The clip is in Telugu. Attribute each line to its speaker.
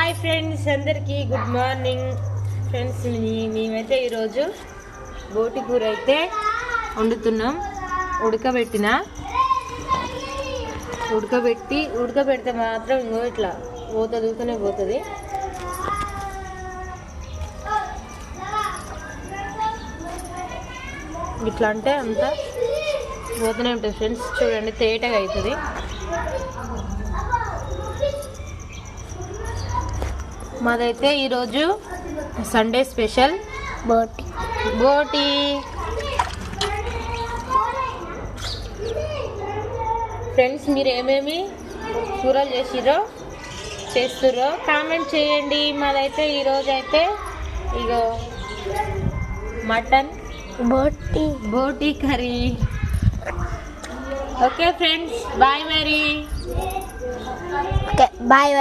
Speaker 1: హాయ్ ఫ్రెండ్స్, అందరికీ గుడ్ మార్నింగ్. ఫ్రెండ్స్, మేమైతే ఈరోజు బోటి కూర అయితే వండుతున్నాం. ఉడకబెడితే మాత్రం ఇంకో ఇట్లా ఊతనే పోతుంది. ఇట్లా అంటే అంతా పోతూనే ఉంటుంది ఫ్రెండ్స్. చూడండి, తేటగా అవుతుంది. మాదైతే ఈరోజు సండే స్పెషల్ బోటి. ఫ్రెండ్స్, మీరు ఏమేమి కూరలు చేస్తుర్రో కామెంట్ చేయండి. మాదైతే ఈరోజు అయితే ఇగో మటన్ బోటి కర్రీ. Okay friends, bye. మరి
Speaker 2: బాయ్.